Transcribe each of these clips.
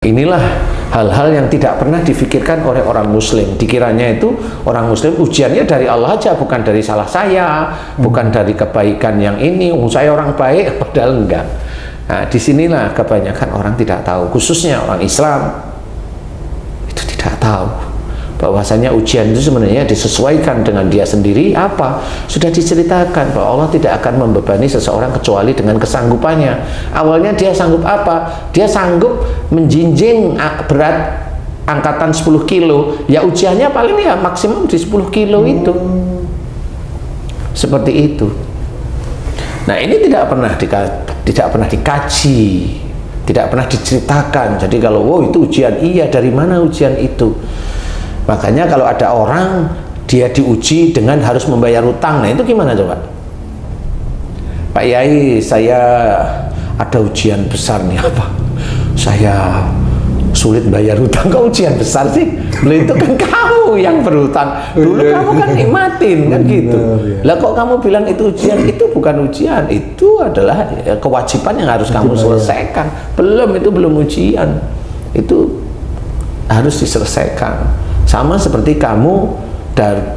Inilah hal-hal yang tidak pernah difikirkan oleh orang muslim. Dikiranya itu orang muslim ujiannya dari Allah aja, bukan dari salah saya, bukan dari kebaikan yang ini, saya orang baik, padahal enggak. Nah, disinilah kebanyakan orang tidak tahu, khususnya orang Islam itu tidak tahu bahwasanya ujian itu sebenarnya disesuaikan dengan dia sendiri. Apa? Sudah diceritakan bahwa Allah tidak akan membebani seseorang kecuali dengan kesanggupannya. Awalnya dia sanggup apa? Dia sanggup menjinjing berat angkatan 10 kilo. Ya ujiannya paling ya maksimum di 10 kilo itu. Seperti itu. Nah, ini tidak pernah dikaji, tidak pernah diceritakan. Jadi kalau wow itu ujian, iya, dari mana ujian itu? Makanya kalau ada orang dia diuji dengan harus membayar utang, nah itu gimana coba? Pak Yai, saya ada ujian besar nih. Apa? Saya sulit bayar utang. Kok ujian besar sih? Beli itu kan kamu yang berutang. Dulu kamu kan nikmatin kan gitu. Lah kok kamu bilang itu ujian? Itu bukan ujian, itu adalah kewajiban yang harus kamu selesaikan. Itu belum ujian. Itu harus diselesaikan. Sama seperti kamu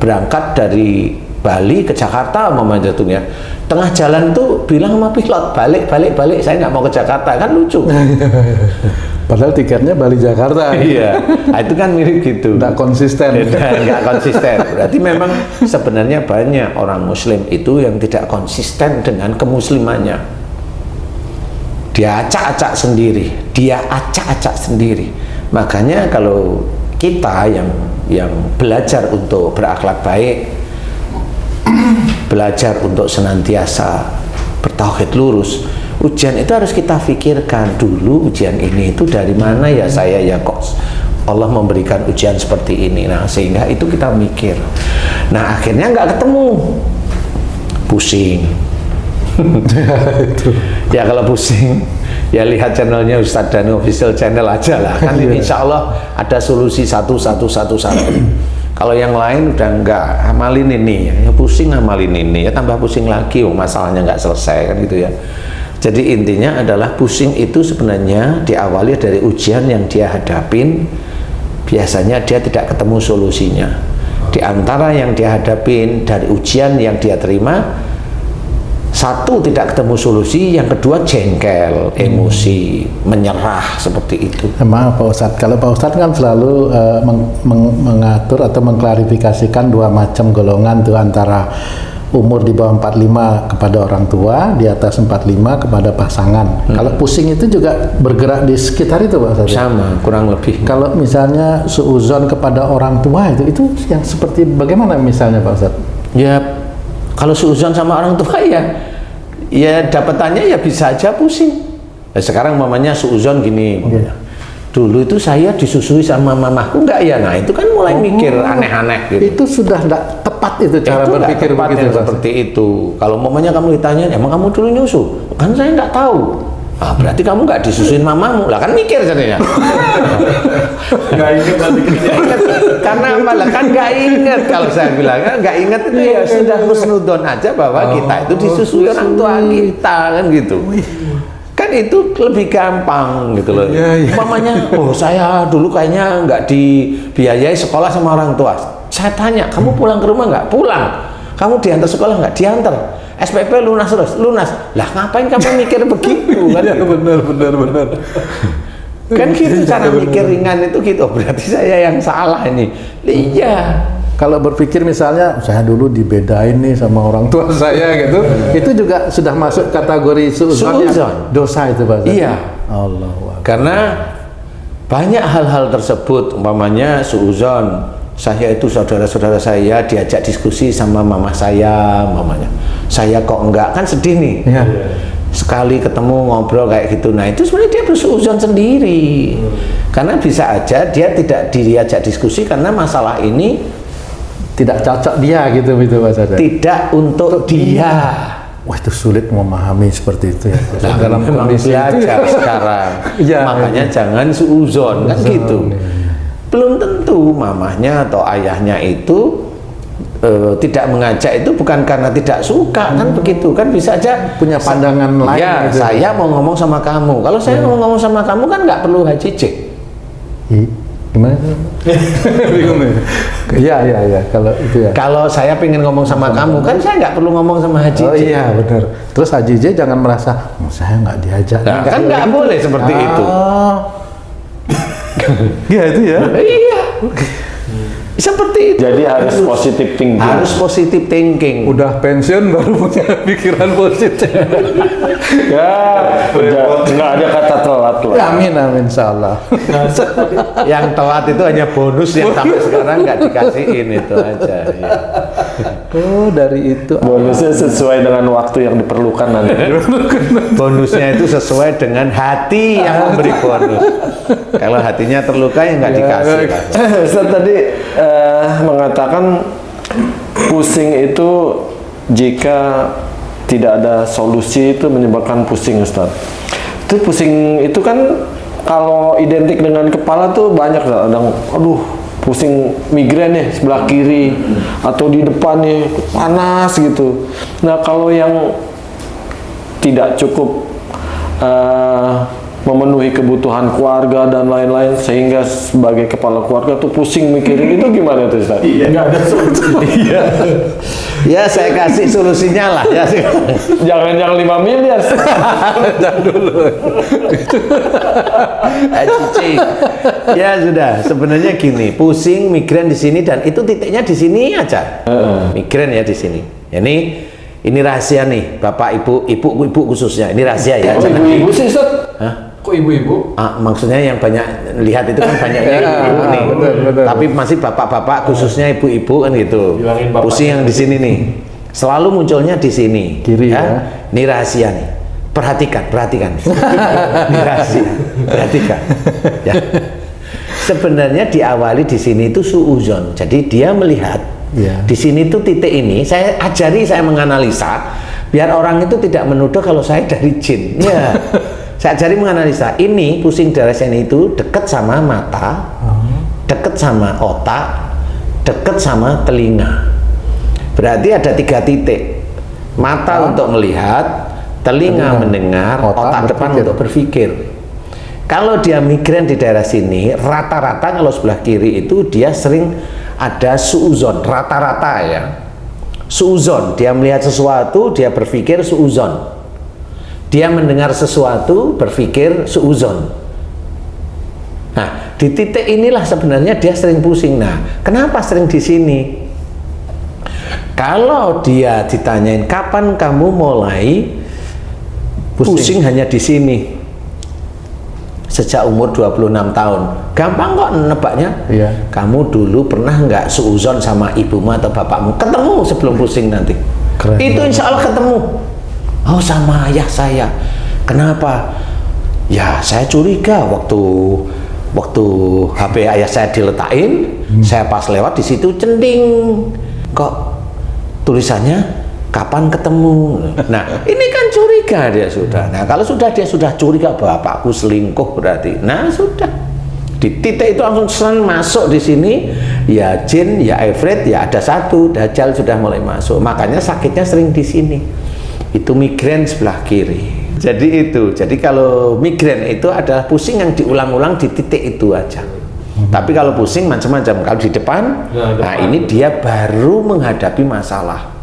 berangkat dari Bali ke Jakarta jatuhnya, tengah jalan tuh bilang sama pilot balik, saya nggak mau ke Jakarta, kan lucu. Padahal tiketnya Bali Jakarta. Iya, nah, itu kan mirip gitu. Nggak konsisten. Nggak konsisten. Berarti memang sebenarnya banyak orang Muslim itu yang tidak konsisten dengan kemuslimannya. Dia acak-acak sendiri. Makanya kalau kita yang belajar untuk berakhlak baik, belajar untuk senantiasa bertauhid lurus, ujian itu harus kita pikirkan dulu, ujian ini itu dari mana ya saya ya kok Allah memberikan ujian seperti ini. Nah, sehingga itu kita mikir. Nah, akhirnya nggak ketemu, pusing. Ya kalau pusing, ya lihat channelnya Ustadz Danu Official Channel aja lah, kan insya Allah ada solusi satu. Kalau yang lain udah enggak, amalin ini ya pusing, amalin ini ya tambah pusing lagi, masalahnya nggak selesai kan gitu ya. Jadi intinya adalah pusing itu sebenarnya diawali dari ujian yang dia hadapin. Biasanya dia tidak ketemu solusinya. Di antara yang dia hadapin dari ujian yang dia terima, satu tidak ketemu solusi, yang kedua jengkel, emosi, menyerah, seperti itu. Maaf Pak Ustadz, kalau Pak Ustadz kan selalu mengatur atau mengklarifikasikan dua macam golongan tuh, antara umur di bawah 45 kepada orang tua, di atas 45 kepada pasangan. Kalau pusing itu juga bergerak di sekitar itu Pak Ustadz? Sama, kurang lebih. Kalau misalnya suuzon kepada orang tua itu yang seperti bagaimana misalnya Pak Ustadz? Ya, kalau suuzon sama orang tua ya dapatannya ya bisa aja pusing. Nah, sekarang mamanya suuzon gini, dulu itu saya disusui sama mamaku enggak ya, nah itu kan mulai mikir aneh-aneh gitu. Itu sudah enggak tepat itu cara berpikir begitu seperti itu. Kalau mamanya kamu ditanya, emang kamu dulu nyusu? Kan saya nggak tahu. Ah, berarti kamu nggak disusuin mamamu lah, kan mikir jadinya. Nggak ingat Karena apa lah, kan nggak ingat. Kalau saya bilang kan nggak ingat itu ya sudah husnudon aja bahwa kita itu disusui orang tua kita kan gitu. Kan itu lebih gampang gitu loh. Mamanya, oh saya dulu kayaknya nggak dibiayai sekolah sama orang tua. Saya tanya, kamu pulang ke rumah nggak? Pulang. Kamu diantar sekolah nggak? Diantar. SPP lunas terus, lunas. Lah ngapain kamu mikir begitu kan? Ya, benar. Kan gitu cara mikir ringan itu gitu. Berarti saya yang salah ini. Iya. Kalau berpikir misalnya saya dulu dibedain nih sama orang tua saya gitu, itu juga sudah masuk kategori suuzon. Dosa itu Pak. Iya. Allah. Karena banyak hal-hal tersebut, umpamanya suuzon. Saya itu saudara-saudara saya diajak diskusi sama mama saya, mamanya. Saya kok enggak, kan sedih nih. Ya. Sekali ketemu ngobrol kayak gitu. Nah, itu sebenarnya dia bersuuzon sendiri. Karena bisa aja dia tidak diajak diskusi karena masalah ini tidak cocok dia gitu Pak Ustadz. Tidak untuk dia. Wah, itu sulit memahami seperti itu ya. Nah, dalam kondisi belajar sekarang. Makanya jangan suuzon kan gitu. Belum tentu mamahnya atau ayahnya itu tidak mengajak itu bukan karena tidak suka, kan begitu kan, bisa aja punya pandangan lain ya gitu. Saya mau ngomong sama kamu, kalau saya mau ngomong sama kamu kan nggak perlu haji cek, Gimana? Bingung ya? Iya, kalau itu ya. Kalau saya pengen ngomong sama kamu, kan saya nggak perlu ngomong sama Haji Oh J. iya, benar. Terus Haji J jangan merasa, saya nggak diajak. Nah, kan nggak boleh seperti itu. Iya, itu ya. Iya. Seperti itu. Jadi harus positif thinking. Harus positif thinking. Udah pensiun baru punya pikiran positif. Ya, nggak ada kata telat lah. Amin, insyaallah. Yang telat itu hanya bonus yang sampai sekarang nggak dikasihin, itu aja. Ya. Oh, dari itu. Bonusnya sesuai dengan waktu yang diperlukan nanti. Bonusnya itu sesuai dengan hati yang memberi bonus. Kalau hatinya terluka ya nggak dikasih. Ustaz tadi mengatakan pusing itu jika tidak ada solusi itu menyebabkan pusing, Ustaz. Itu pusing itu kan kalau identik dengan kepala tuh banyak, kadang aduh pusing migrain nih sebelah kiri atau di depan nih panas gitu. Nah, kalau yang tidak cukup memenuhi kebutuhan keluarga dan lain-lain sehingga sebagai kepala keluarga tuh pusing mikirin itu gimana tuh, Ustaz? Iya. Nggak ada solusi. Iya. Ya saya kasih solusinya lah. Ya. Jangan 5 miliar. Jangan dulu. Cici. Ya sudah. Sebenarnya gini, pusing migrain di sini dan itu titiknya di sini aja. Migrain ya di sini. Ini rahasia nih, Bapak Ibu khususnya. Ini rahasia ya. Oh, ibu-ibu sih, Ustaz? Hah? Kok ibu-ibu? Maksudnya yang banyak lihat itu kan banyaknya ibu nih. Betul. Tapi masih bapak-bapak khususnya ibu-ibu kan gitu. Pusing yang di sini nih. Selalu munculnya di sini. Kiri ya. Ini rahasia nih. Perhatikan. Ini rahasia. Perhatikan. Ya. Sebenarnya diawali di sini itu suuzon. Jadi dia melihat di sini tuh titik ini. Saya menganalisa biar orang itu tidak menuduh kalau saya dari jin. Ya. Saya ajari menganalisa, ini pusing daerah sini itu dekat sama mata, dekat sama otak, dekat sama telinga. Berarti ada 3 titik. Mata untuk melihat, telinga mendengar, otak depan untuk berpikir. Kalau dia migrain di daerah sini, rata-rata kalau sebelah kiri itu dia sering ada suuzon, rata-rata ya. Suuzon, dia melihat sesuatu, dia berpikir suuzon. Dia mendengar sesuatu, berpikir suuzon. Nah, di titik inilah sebenarnya dia sering pusing. Nah, kenapa sering di sini? Kalau dia ditanyain kapan kamu mulai pusing hanya di sini, sejak umur 26 tahun. Gampang kok nebaknya. Iya. Kamu dulu pernah nggak suuzon sama ibumu atau bapakmu? Ketemu sebelum pusing nanti. Keren. Itu insya Allah ketemu. Oh, sama ayah saya. Kenapa? Ya saya curiga waktu HP ayah saya diletakin, saya pas lewat di situ cending. Kok tulisannya kapan ketemu? Nah, ini kan curiga dia sudah. Nah, kalau dia sudah curiga bapakku selingkuh berarti. Nah, sudah. Di titik itu langsung masuk di sini, ya jin, ya ifrit, ya ada satu, dajjal sudah mulai masuk. Makanya sakitnya sering di sini. Itu migrain sebelah kiri. Jadi kalau migrain itu adalah pusing yang diulang-ulang di titik itu aja. Tapi kalau pusing macam-macam. Kalau di depan, nah ini dia baru menghadapi masalah.